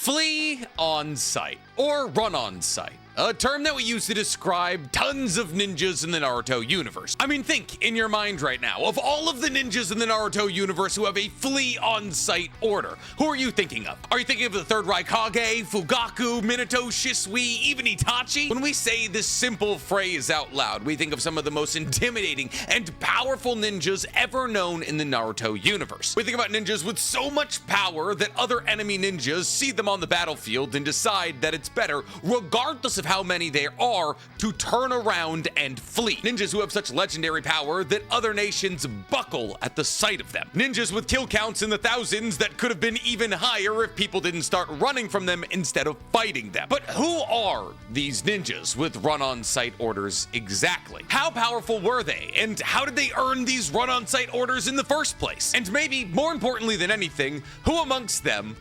Flee on sight, or run on sight. A term that we use to describe tons of ninjas in the Naruto universe. I mean, think in your mind right now, of all of the ninjas in the Naruto universe who have a flee on sight order, who are you thinking of? Are you thinking of the third Raikage, Fugaku, Minato, Shisui, even Itachi? When we say this simple phrase out loud, we think of some of the most intimidating and powerful ninjas ever known in the Naruto universe. We think about ninjas with so much power that other enemy ninjas see them on the battlefield and decide that it's better, regardless of how many there are, to turn around and flee. Ninjas who have such legendary power that other nations buckle at the sight of them. Ninjas with kill counts in the thousands that could have been even higher if people didn't start running from them instead of fighting them. But who are these ninjas with run-on-sight orders exactly? How powerful were they? And how did they earn these run-on-sight orders in the first place? And maybe, more importantly than anything, who amongst them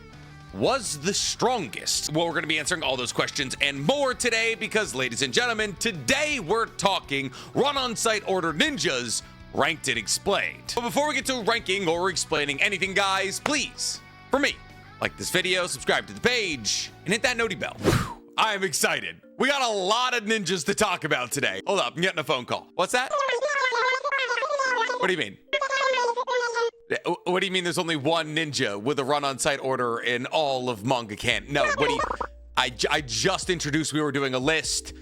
was the strongest? Well, we're going to be answering all those questions and more today because, ladies and gentlemen, today we're talking run-on-sight order ninjas, ranked and explained. But before we get to ranking or explaining anything, guys, please, for me, like this video, subscribe to the page, and hit that noti bell. I am excited. We got a lot of ninjas to talk about today. Hold up, I'm getting a phone call. What's that? What do you mean? What do you mean there's only one ninja with a run-on-sight order in all of manga canon? No, what do you... I just introduced we were doing a list.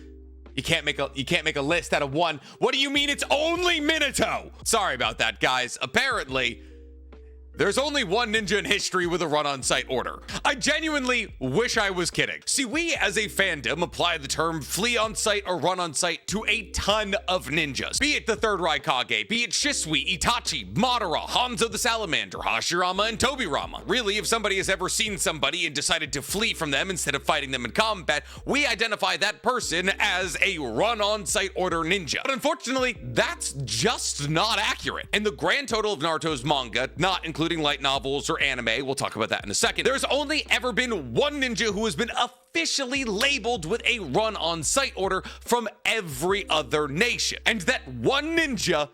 You can't make a list out of one. What do you mean it's only Minato? Sorry about that, guys. Apparently, there's only one ninja in history with a run-on-sight order. I genuinely wish I was kidding. See, we as a fandom apply the term flee on sight or run on sight to a ton of ninjas. Be it the third Raikage, be it Shisui, Itachi, Madara, Hanzo the Salamander, Hashirama, and Tobirama. Really, if somebody has ever seen somebody and decided to flee from them instead of fighting them in combat, we identify that person as a run-on-sight order ninja. But unfortunately, that's just not accurate. And the grand total of Naruto's manga, not including light novels or anime, we'll talk about that in a second, there's only ever been one ninja who has been officially labeled with a run-on-sight order from every other nation. And that one ninja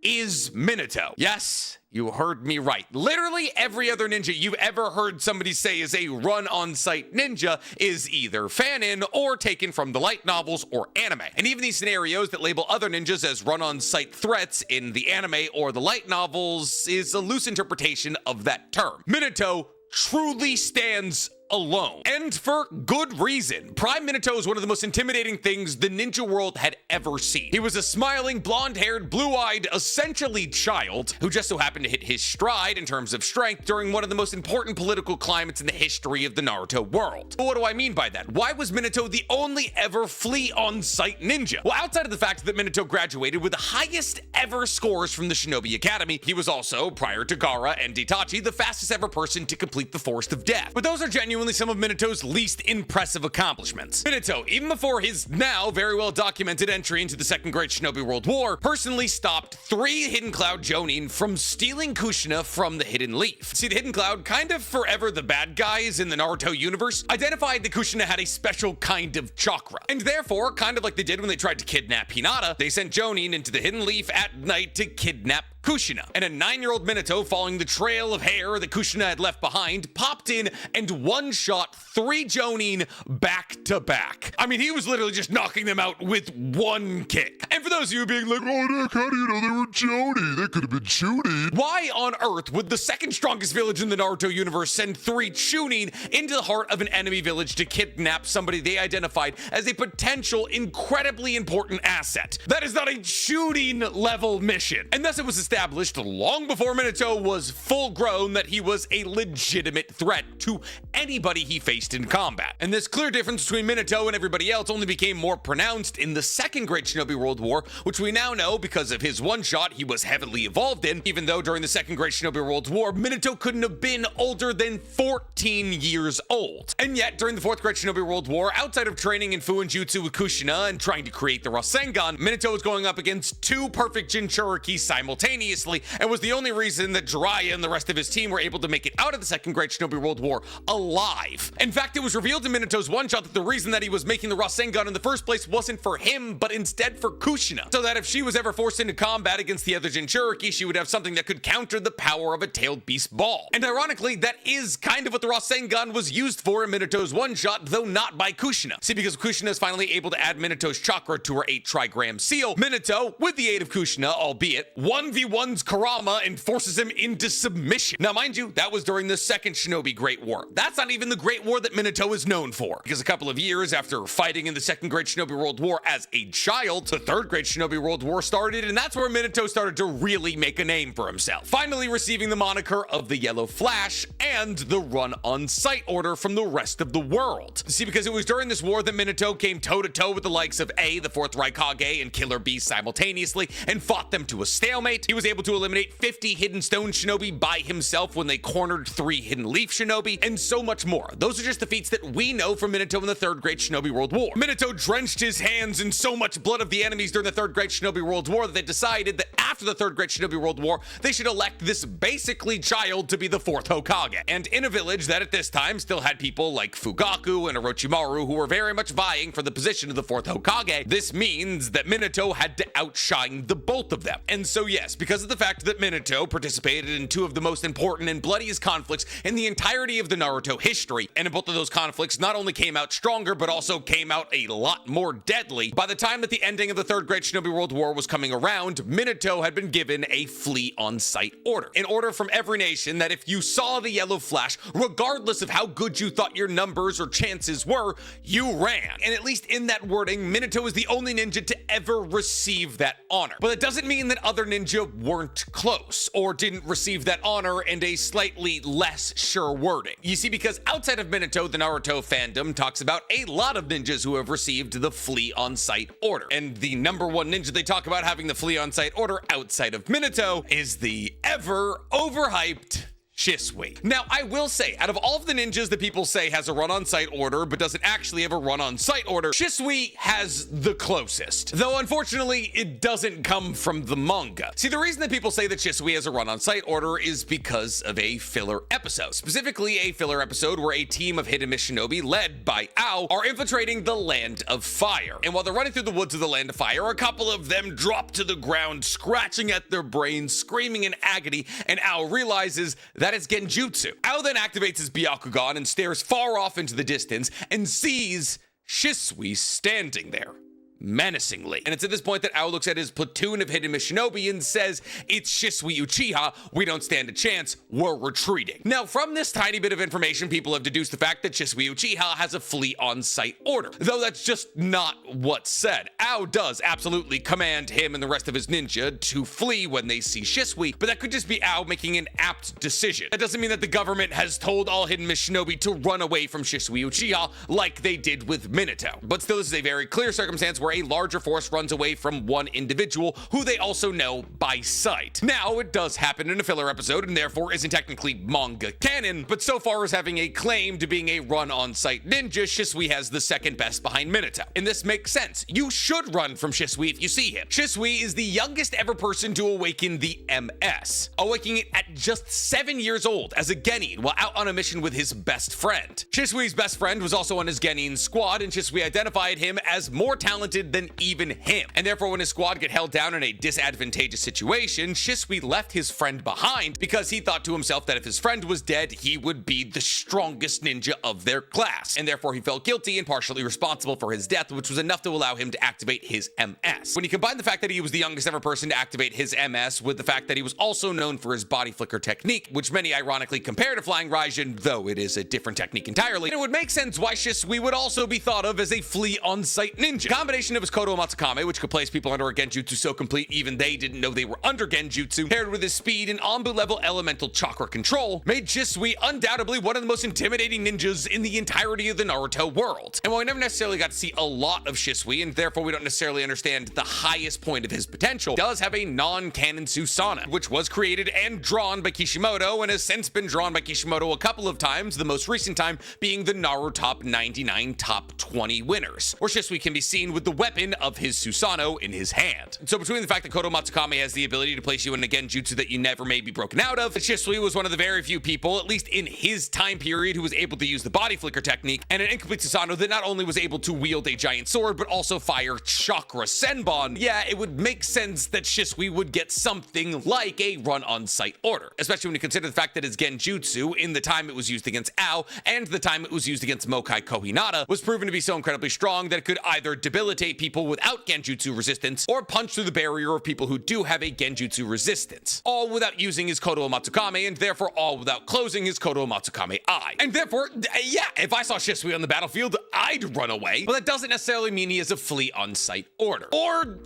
is Minato. Yes, you heard me right. Literally every other ninja you've ever heard somebody say is a run-on-sight ninja is either fanon or taken from the light novels or anime. And even these scenarios that label other ninjas as run-on-sight threats in the anime or the light novels is a loose interpretation of that term. Minato truly stands alone, and for good reason. Prime Minato is one of the most intimidating things the ninja world had ever seen. He was a smiling, blonde-haired, blue-eyed, essentially child who just so happened to hit his stride in terms of strength during one of the most important political climates in the history of the Naruto world. But what do I mean by that? Why was Minato the only ever flee on-sight ninja? Well, outside of the fact that Minato graduated with the highest ever scores from the Shinobi Academy, he was also, prior to Gaara and Itachi, the fastest ever person to complete the Forest of Death. But those are genuinely some of Minato's least impressive accomplishments. Minato, even before his now very well documented entry into the Second Great Shinobi World War, personally stopped 3 Hidden Cloud Jonin from stealing Kushina from the Hidden Leaf. See, the Hidden Cloud, kind of forever the bad guys in the Naruto universe, identified that Kushina had a special kind of chakra. And therefore, kind of like they did when they tried to kidnap Hinata, they sent Jonin into the Hidden Leaf at night to kidnap Kushina. And a 9-year-old Minato, following the trail of hair that Kushina had left behind, popped in and one-shot 3 Jonin back to back. I mean, he was literally just knocking them out with one kick. And for those of you being like, oh Nick, how do you know they were Jonin? They could have been Chunin. Why on earth would the second strongest village in the Naruto universe send 3 Chunin into the heart of an enemy village to kidnap somebody they identified as a potential incredibly important asset? That is not a Chunin level mission. And thus it was established long before Minato was full grown that he was a legitimate threat to anybody he faced in combat. And this clear difference between Minato and everybody else only became more pronounced in the Second Great Shinobi World War, which we now know because of his one-shot he was heavily involved in, even though during the Second Great Shinobi World War, Minato couldn't have been older than 14 years old. And yet, during the Fourth Great Shinobi World War, outside of training in Fuinjutsu with Kushina and trying to create the Rasengan, Minato was going up against 2 perfect Jinchuriki simultaneously, and was the only reason that Jiraiya and the rest of his team were able to make it out of the Second Great Shinobi World War alive. In fact, it was revealed in Minato's one-shot that the reason that he was making the Rasengan in the first place wasn't for him, but instead for Kushina. Kushina, so that if she was ever forced into combat against the other Jinchuriki, she would have something that could counter the power of a tailed beast ball. And ironically, that is kind of what the Rasengan was used for in Minato's one-shot, though not by Kushina. See, because Kushina is finally able to add Minato's chakra to her 8 trigram seal, Minato, with the aid of Kushina, albeit, 1v1s Kurama and forces him into submission. Now, mind you, that was during the second Shinobi Great War. That's not even the Great War that Minato is known for, because a couple of years after fighting in the Second Great Shinobi World War as a child, the Third Great Shinobi World War started, and that's where Minato started to really make a name for himself, finally receiving the moniker of the Yellow Flash and the run-on-sight order from the rest of the world. See, because it was during this war that Minato came toe-to-toe with the likes of A, the 4th Raikage, and Killer Bee simultaneously, and fought them to a stalemate. He was able to eliminate 50 Hidden Stone Shinobi by himself when they cornered 3 Hidden Leaf Shinobi, and so much more. Those are just the feats that we know from Minato in the Third Great Shinobi World War. Minato drenched his hands in so much blood of the enemies during the Third Great Shinobi World War that they decided that after the Third Great Shinobi World War, they should elect this basically child to be the 4th Hokage. And in a village that at this time still had people like Fugaku and Orochimaru who were very much vying for the position of the 4th Hokage, this means that Minato had to outshine the both of them. And so yes, because of the fact that Minato participated in 2 of the most important and bloodiest conflicts in the entirety of the Naruto history, and in both of those conflicts not only came out stronger, but also came out a lot more deadly, by the time that the ending of the Third Great Shinobi World War was coming around, Minato had been given a flea on sight order. An order from every nation that if you saw the Yellow Flash, regardless of how good you thought your numbers or chances were, you ran. And at least in that wording, Minato is the only ninja to ever receive that honor. But it doesn't mean that other ninja weren't close, or didn't receive that honor in a slightly less sure wording. You see, because outside of Minato, the Naruto fandom talks about a lot of ninjas who have received the flea on sight order. And the number one ninja they talk about having the flea on sight order outside of Minato is the ever overhyped Shisui. Now, I will say, out of all of the ninjas that people say has a run-on-sight order, but doesn't actually have a run-on-sight order, Shisui has the closest. Though, unfortunately, it doesn't come from the manga. See, the reason that people say that Shisui has a run-on-sight order is because of a filler episode. Specifically, a filler episode where a team of hidden Shinobi, led by Ao, are infiltrating the Land of Fire. And while they're running through the woods of the Land of Fire, a couple of them drop to the ground, scratching at their brains, screaming in agony, and Ao realizes that it's Genjutsu. Ao then activates his Byakugan and stares far off into the distance and sees Shisui standing there, menacingly. And it's at this point that Ao looks at his platoon of hidden Shinobi and says, "It's Shisui Uchiha, we don't stand a chance, we're retreating." Now, from this tiny bit of information, people have deduced the fact that Shisui Uchiha has a flea on sight order, though that's just not what's said. Ao does absolutely command him and the rest of his ninja to flee when they see Shisui, but that could just be Ao making an apt decision. That doesn't mean that the government has told all hidden Shinobi to run away from Shisui Uchiha like they did with Minato. But still, this is a very clear circumstance where a larger force runs away from one individual who they also know by sight. Now, it does happen in a filler episode and therefore isn't technically manga canon, but so far as having a claim to being a run-on-sight ninja, Shisui has the second best behind Minato. And this makes sense. You should run from Shisui if you see him. Shisui is the youngest ever person to awaken the MS, awakening it at just 7 years old as a genin while out on a mission with his best friend. Shisui's best friend was also on his genin squad, and Shisui identified him as more talented than even him. And therefore, when his squad get held down in a disadvantageous situation, Shisui left his friend behind because he thought to himself that if his friend was dead, he would be the strongest ninja of their class. And therefore, he felt guilty and partially responsible for his death, which was enough to allow him to activate his MS. When you combine the fact that he was the youngest ever person to activate his MS with the fact that he was also known for his body flicker technique, which many ironically compare to Flying Raijin, though it is a different technique entirely, it would make sense why Shisui would also be thought of as a flea on-sight ninja. Combination of his Kodo Matsukame, which could place people under a Genjutsu so complete even they didn't know they were under Genjutsu, paired with his speed and Anbu level elemental chakra control, made Shisui undoubtedly one of the most intimidating ninjas in the entirety of the Naruto world. And while we never necessarily got to see a lot of Shisui, and therefore we don't necessarily understand the highest point of his potential, does have a non-canon Susanoo, which was created and drawn by Kishimoto and has since been drawn by Kishimoto a couple of times, the most recent time being the Naruto Top 99 Top 20 winners, where Shisui can be seen with the weapon of his Susanoo in his hand. So between the fact that Kodo Matsukame has the ability to place you in a genjutsu that you never may be broken out of, Shisui was one of the very few people, at least in his time period, who was able to use the body flicker technique and an incomplete Susanoo that not only was able to wield a giant sword, but also fire chakra senbon. Yeah, it would make sense that Shisui would get something like a run-on-sight order, especially when you consider the fact that his genjutsu, in the time it was used against Ao and the time it was used against Mokai Kohinata, was proven to be so incredibly strong that it could either debilitate people without genjutsu resistance or punch through the barrier of people who do have a genjutsu resistance, all without using his Kodo Matsukame, and therefore all without closing his Kodo Matsukame eye. And therefore, yeah, if I saw Shisui on the battlefield, I'd run away, but that doesn't necessarily mean he has a flea on sight order. Or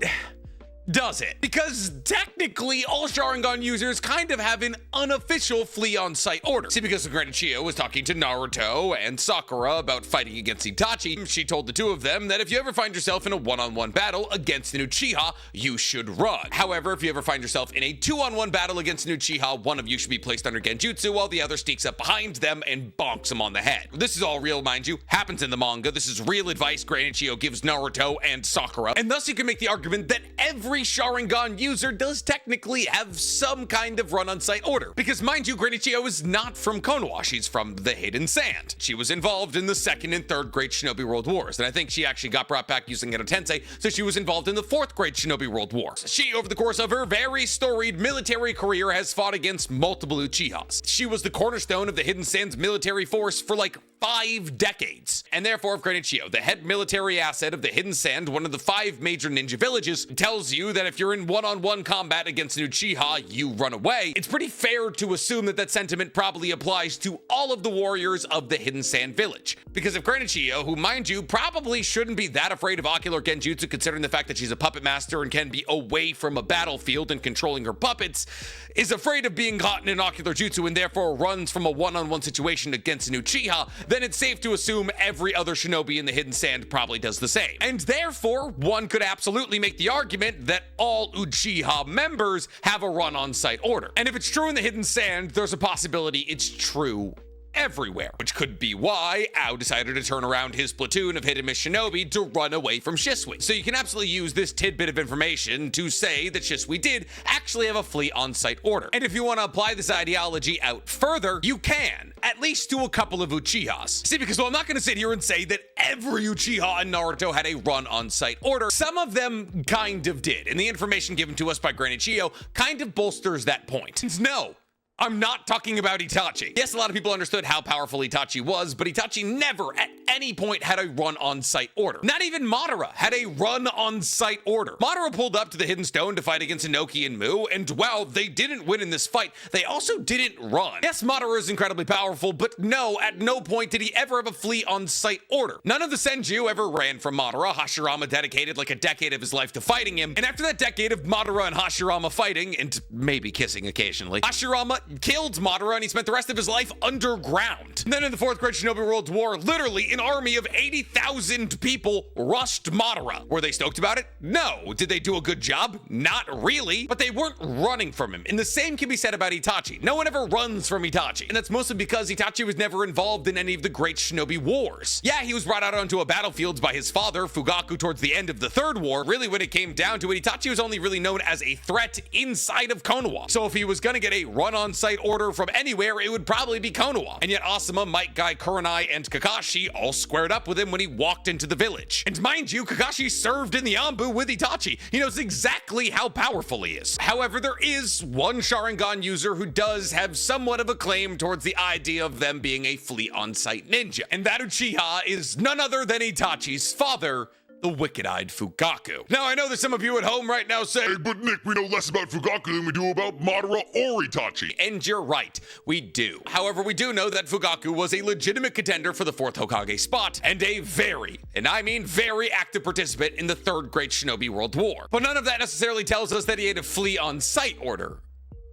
does it? Because technically, all Sharingan users kind of have an unofficial flea on sight order. See, because Granny Chiyo was talking to Naruto and Sakura about fighting against Itachi, she told the two of them that if you ever find yourself in a one-on-one battle against an Uchiha, you should run. However, if you ever find yourself in a two-on-one battle against an Uchiha, one of you should be placed under genjutsu while the other sneaks up behind them and bonks them on the head. This is all real, mind you, happens in the manga. This is real advice Granny Chiyo gives Naruto and Sakura, and thus you can make the argument that every Sharingan user does technically have some kind of run-on-sight order. Because mind you, Granny Chiyo is not from Konoha, she's from the Hidden Sand. She was involved in the 2nd and 3rd Great Shinobi World Wars, and I think she actually got brought back using Edo Tensei, so she was involved in the 4th Great Shinobi World Wars. She, over the course of her very storied military career, has fought against multiple Uchihas. She was the cornerstone of the Hidden Sand's military force for like 5 decades. And therefore, if Granny Chiyo, the head military asset of the Hidden Sand, one of the 5 major ninja villages, tells you that if you're in one-on-one combat against an Uchiha, you run away, it's pretty fair to assume that that sentiment probably applies to all of the warriors of the Hidden Sand village. Because if Granny Chiyo, who mind you probably shouldn't be that afraid of ocular genjutsu considering the fact that she's a puppet master and can be away from a battlefield and controlling her puppets, is afraid of being caught in an ocular jutsu and therefore runs from a one-on-one situation against an Uchiha, then it's safe to assume every other shinobi in the Hidden Sand probably does the same. And therefore, one could absolutely make the argument that all Uchiha members have a run-on-sight order. And if it's true in the Hidden Sand, there's a possibility it's true everywhere, which could be why Ao decided to turn around his platoon of Hidden Mist Shinobi to run away from Shisui. So you can absolutely use this tidbit of information to say that Shisui did actually have a flea on-sight order. And if you want to apply this ideology out further, you can, at least to a couple of Uchihas. See, because while I'm not going to sit here and say that every Uchiha in Naruto had a run on-sight order, some of them kind of did, and the information given to us by Granny Chiyo kind of bolsters that point. And no, I'm not talking about Itachi. Yes, a lot of people understood how powerful Itachi was, but Itachi never at any point had a run-on-sight order. Not even Madara had a run-on-sight order. Madara pulled up to the Hidden Stone to fight against Inoki and Mu, and while they didn't win in this fight, they also didn't run. Yes, Madara is incredibly powerful, but no, at no point did he ever have a flea on-sight order. None of the Senju ever ran from Madara. Hashirama dedicated like a decade of his life to fighting him, and after that decade of Madara and Hashirama fighting, and maybe kissing occasionally, Hashirama killed Madara and he spent the rest of his life underground. And then in the 4th Great Shinobi World War, literally an army of 80,000 people rushed Madara. Were they stoked about it? No. Did they do a good job? Not really. But they weren't running from him. And the same can be said about Itachi. No one ever runs from Itachi. And that's mostly because Itachi was never involved in any of the Great Shinobi Wars. Yeah, he was brought out onto a battlefield by his father, Fugaku, towards the end of the 3rd war. Really, when it came down to it, Itachi was only really known as a threat inside of Konoha. So if he was gonna get a run-on-sight order from anywhere, it would probably be Konoha. And yet Asuma, Might Guy, Kurenai, and Kakashi all squared up with him when he walked into the village. And mind you, Kakashi served in the Anbu with Itachi. He knows exactly how powerful he is. However, there is one Sharingan user who does have somewhat of a claim towards the idea of them being a flea on-sight ninja. And that Uchiha is none other than Itachi's father, the wicked-eyed Fugaku. Now, I know that some of you at home right now say, "Hey, but Nick, we know less about Fugaku than we do about Madara or Itachi." And you're right, we do. However, we do know that Fugaku was a legitimate contender for the 4th Hokage spot, and a very, and I mean very active participant in the 3rd Great Shinobi World War. But none of that necessarily tells us that he had a flea on sight order.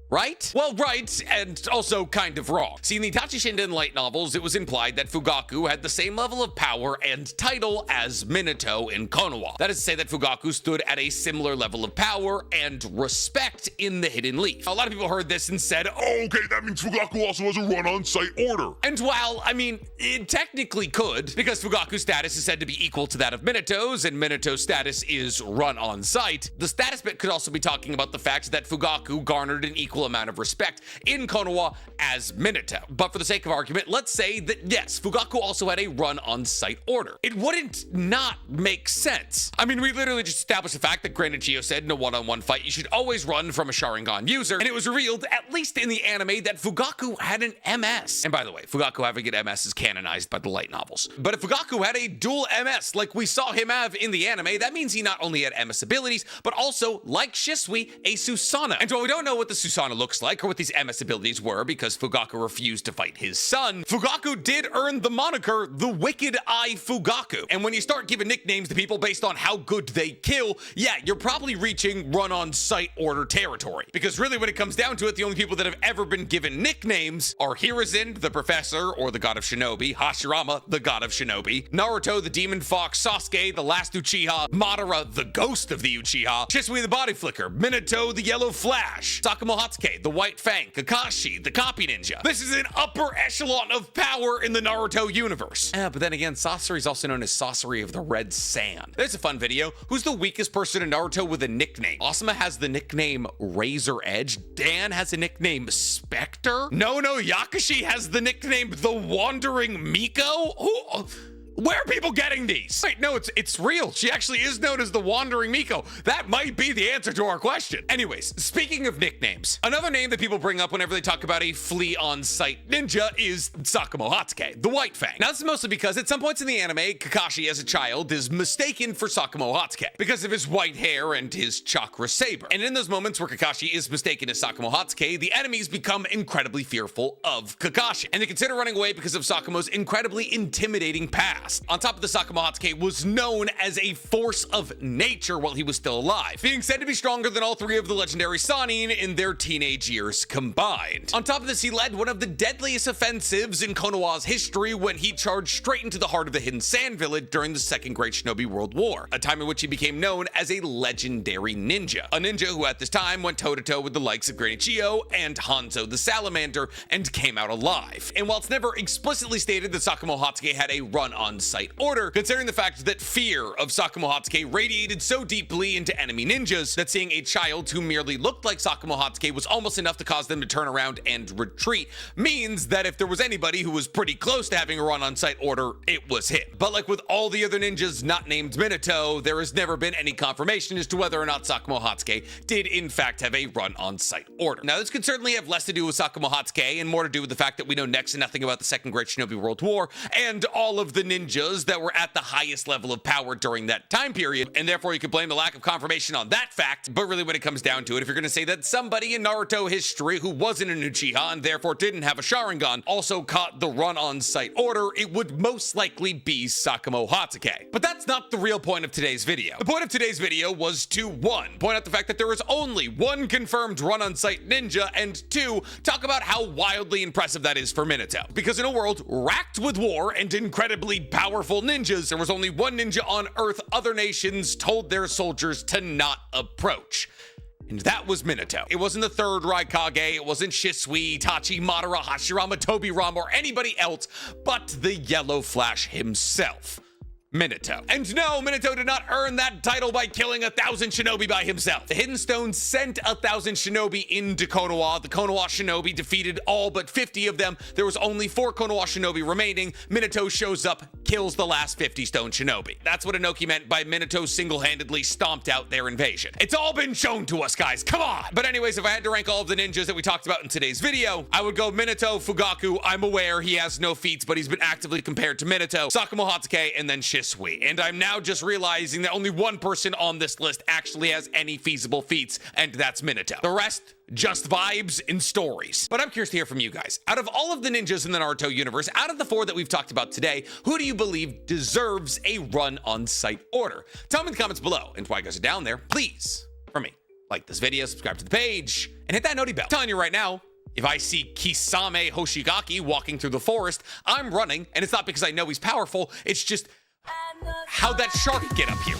right? Well, right, and also kind of wrong. See, in the Itachi Shinden light novels, it was implied that Fugaku had the same level of power and title as Minato in Konoha. That is to say that Fugaku stood at a similar level of power and respect in the Hidden Leaf. A lot of people heard this and said, Oh, okay, that means Fugaku also has a run-on-site order. and while, I mean, it technically could, because Fugaku's status is said to be equal to that of Minato's, and Minato's status is run on sight, the status bit could also be talking about the fact that Fugaku garnered an equal amount of respect in Konoha as Minato. But for the sake of argument, let's say that yes, Fugaku also had a run on sight order. It wouldn't not make sense. I mean, we literally just established the fact that Granny Chiyo said in a one-on-one fight, you should always run from a Sharingan user, and it was revealed, at least in the anime, that Fugaku had an MS. And by the way, Fugaku having an MS is canonized by the light novels. But if Fugaku had a dual MS like we saw him have in the anime, that means he not only had MS abilities, but also, like Shisui, a Susanoo. And while we don't know what the Susanoo looks like or what these MS abilities were because Fugaku refused to fight his son, Fugaku did earn the moniker the Wicked Eye Fugaku. And when you start giving nicknames to people based on how good they kill, yeah, you're probably reaching run-on-sight order territory. Because really, when it comes down to it, the only people that have ever been given nicknames are Hiruzen, the Professor, or the God of Shinobi, Hashirama, the God of Shinobi, Naruto, the Demon Fox, Sasuke, the Last Uchiha, Madara, the Ghost of the Uchiha, Shisui, the Body Flicker, Minato, the Yellow Flash, Sakamoto, the White Fang, Kakashi, the Copy Ninja. This is an upper echelon of power in the Naruto universe. But then again, Sasori is also known as Sasori of the Red Sand. There's a fun video. Who's the weakest person in Naruto with a nickname? Asuma has the nickname Razor Edge. Dan has a nickname Spectre. No, Yakashi has the nickname The Wandering Miko. Who? Where are people getting these? Wait, no, it's real. She actually is known as the Wandering Miko. That might be the answer to our question. Anyways, speaking of nicknames, another name that people bring up whenever they talk about a flea on-site ninja is Sakamoto, the White Fang. Now, this is mostly because at some points in the anime, Kakashi as a child is mistaken for Sakamoto because of his white hair and his chakra saber. And in those moments where Kakashi is mistaken as Sakamoto, the enemies become incredibly fearful of Kakashi. And they consider running away because of Sakamo's incredibly intimidating past. On top of the Sakamoto was known as a force of nature while he was still alive, being said to be stronger than all three of the legendary Sannin in their teenage years combined. On top of this, he led one of the deadliest offensives in Konoha's history when he charged straight into the heart of the Hidden Sand Village during the Second Great Shinobi World War, a time in which he became known as a legendary ninja. A ninja who at this time went toe-to-toe with the likes of Granny Chiyo and Hanzo the Salamander and came out alive. And while it's never explicitly stated that Sakamoto had a run-on-sight order, considering the fact that fear of Sakamoto radiated so deeply into enemy ninjas that seeing a child who merely looked like Sakamoto was almost enough to cause them to turn around and retreat, means that if there was anybody who was pretty close to having a run-on-sight order, it was him. But like with all the other ninjas not named Minato, there has never been any confirmation as to whether or not Sakamoto did in fact have a run-on-sight order. Now, this could certainly have less to do with Sakamoto and more to do with the fact that we know next to nothing about the Second Great Shinobi World War and all of the ninjas that were at the highest level of power during that time period, and therefore you could blame the lack of confirmation on that fact. But really, when it comes down to it, if you're going to say that somebody in Naruto history who wasn't an Uchiha and therefore didn't have a Sharingan also caught the run-on-sight order, it would most likely be Sakamoto. But that's not the real point of today's video. The point of today's video was to 1, point out the fact that there is only one confirmed run-on-sight ninja, and 2, talk about how wildly impressive that is for Minato. Because in a world racked with war and incredibly powerful ninjas, there was only one ninja on Earth other nations told their soldiers to not approach. And that was Minato. It wasn't the third Raikage, it wasn't Shisui, Itachi, Madara, Hashirama, Tobirama, or anybody else but the Yellow Flash himself. Minato. And no, Minato did not earn that title by killing 1,000 shinobi by himself. The Hidden Stone sent 1,000 shinobi into Konoha. The Konoha shinobi defeated all but 50 of them. There was only 4 Konoha shinobi remaining. Minato shows up, kills the last 50 stone shinobi. That's what Inoki meant by Minato single-handedly stomped out their invasion. It's all been shown to us, guys. Come on! But anyways, if I had to rank all of the ninjas that we talked about in today's video, I would go Minato, Fugaku. I'm aware he has no feats, but he's been actively compared to Minato, Sakamoto, and then Shisui. And I'm now just realizing that only one person on this list actually has any feasible feats, and that's Minato. The rest, just vibes and stories. But I'm curious to hear from you guys. Out of all of the ninjas in the Naruto universe, out of the 4 that we've talked about today, who do you believe deserves a run-on-sight order? Tell me in the comments below, and while you guys are down there, please, for me, like this video, subscribe to the page, and hit that noti bell. I'm telling you right now, if I see Kisame Hoshigaki walking through the forest, I'm running, and it's not because I know he's powerful, it's just how'd that shark get up here?